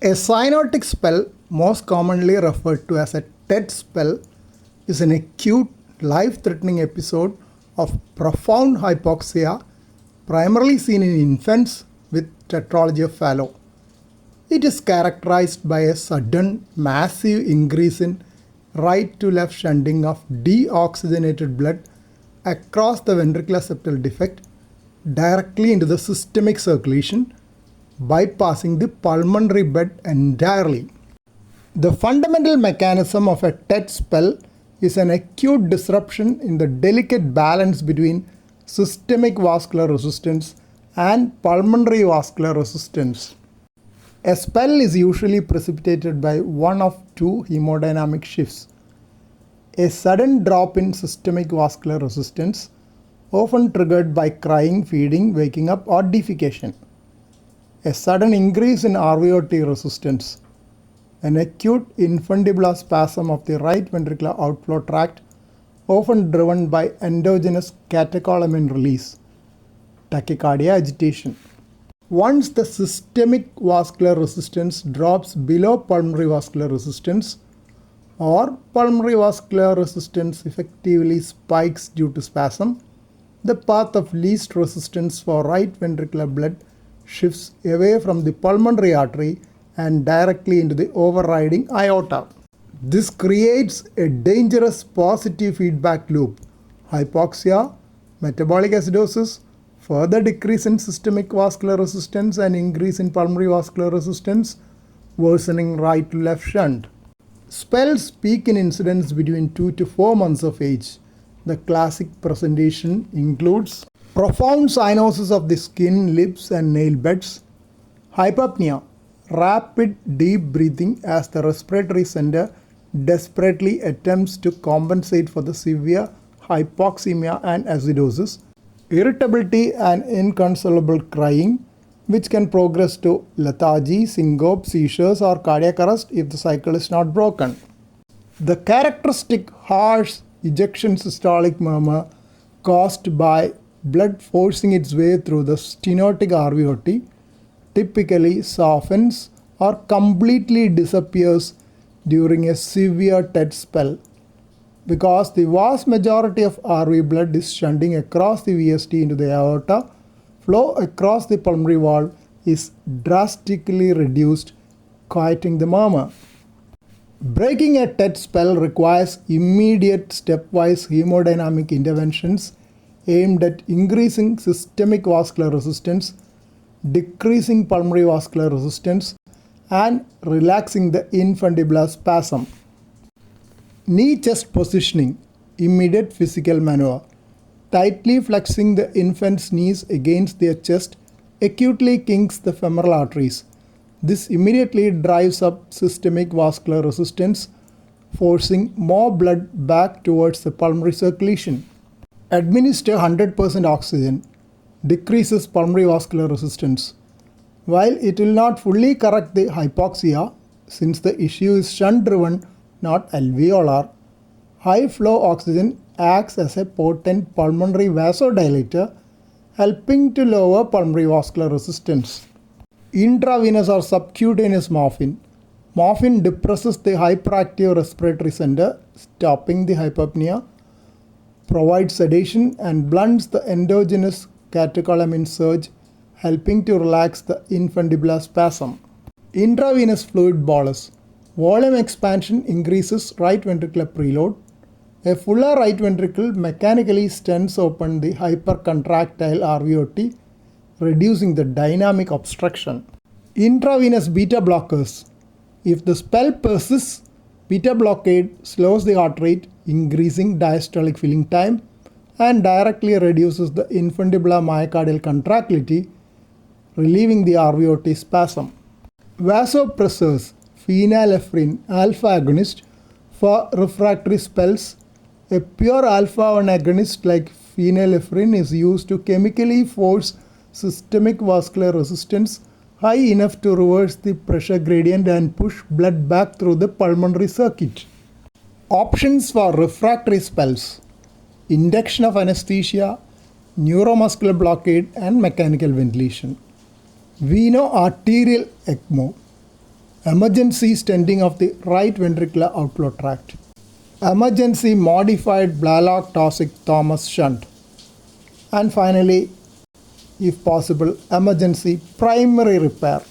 A cyanotic spell, most commonly referred to as a TED spell, is an acute, life-threatening episode of profound hypoxia, primarily seen in infants with tetralogy of Fallot. It is characterized by a sudden, massive increase in right-to-left shunting of deoxygenated blood across the ventricular septal defect directly into the systemic circulation, bypassing the pulmonary bed entirely. The fundamental mechanism of a TED spell is an acute disruption in the delicate balance between systemic vascular resistance and pulmonary vascular resistance. A spell is usually precipitated by one of two hemodynamic shifts: a sudden drop in systemic vascular resistance, often triggered by crying, feeding, waking up, or defecation; a sudden increase in RVOT resistance; an acute infundibular spasm of the right ventricular outflow tract, often driven by endogenous catecholamine release; tachycardia, agitation. Once the systemic vascular resistance drops below pulmonary vascular resistance, or pulmonary vascular resistance effectively spikes due to spasm, the path of least resistance for right ventricular blood shifts away from the pulmonary artery and directly into the overriding aorta. This creates a dangerous positive feedback loop: hypoxia, metabolic acidosis, further decrease in systemic vascular resistance and increase in pulmonary vascular resistance, worsening right to left shunt. Spells peak in incidence between 2 to 4 months of age. The classic presentation includes profound cyanosis of the skin, lips, and nail beds; hypopnea, rapid deep breathing as the respiratory center desperately attempts to compensate for the severe hypoxemia and acidosis; irritability and inconsolable crying, which can progress to lethargy, syncope, seizures, or cardiac arrest if the cycle is not broken. The characteristic harsh ejection systolic murmur caused by blood forcing its way through the stenotic RVOT typically softens or completely disappears during a severe TED spell, because the vast majority of RV blood is shunting across the VSD into the aorta. Flow across the pulmonary valve is drastically reduced, quieting the murmur. Breaking a TED spell requires immediate stepwise hemodynamic interventions aimed at increasing systemic vascular resistance, decreasing pulmonary vascular resistance, and relaxing the infundibular spasm. Knee chest positioning, immediate physical maneuver. Tightly flexing the infant's knees against their chest acutely kinks the femoral arteries. This immediately drives up systemic vascular resistance, forcing more blood back towards the pulmonary circulation. Administer 100% oxygen, decreases pulmonary vascular resistance. While it will not fully correct the hypoxia, since the issue is shunt-driven, not alveolar, high-flow oxygen acts as a potent pulmonary vasodilator, helping to lower pulmonary vascular resistance. Intravenous or subcutaneous morphine. Morphine depresses the hyperactive respiratory center, stopping the hypopnea, provides sedation, and blunts the endogenous catecholamine surge, helping to relax the infundibular spasm. Intravenous fluid bolus. Volume expansion increases right ventricular preload. A fuller right ventricle mechanically stents open the hypercontractile RVOT, reducing the dynamic obstruction. Intravenous beta blockers. If the spell persists, beta blockade slows the heart rate, increasing diastolic filling time, and directly reduces the infundibular myocardial contractility, relieving the RVOT spasm. Vasopressors. Phenylephrine alpha agonist for refractory spells. A pure alpha-1 agonist like phenylephrine is used to chemically force systemic vascular resistance high enough to reverse the pressure gradient and push blood back through the pulmonary circuit. Options for refractory spells: induction of anesthesia, neuromuscular blockade, and mechanical ventilation. Veno-arterial ECMO. emergency stenting of the right ventricular outflow tract, emergency modified Blalock Taussig Thomas shunt, and finally, if possible, emergency primary repair.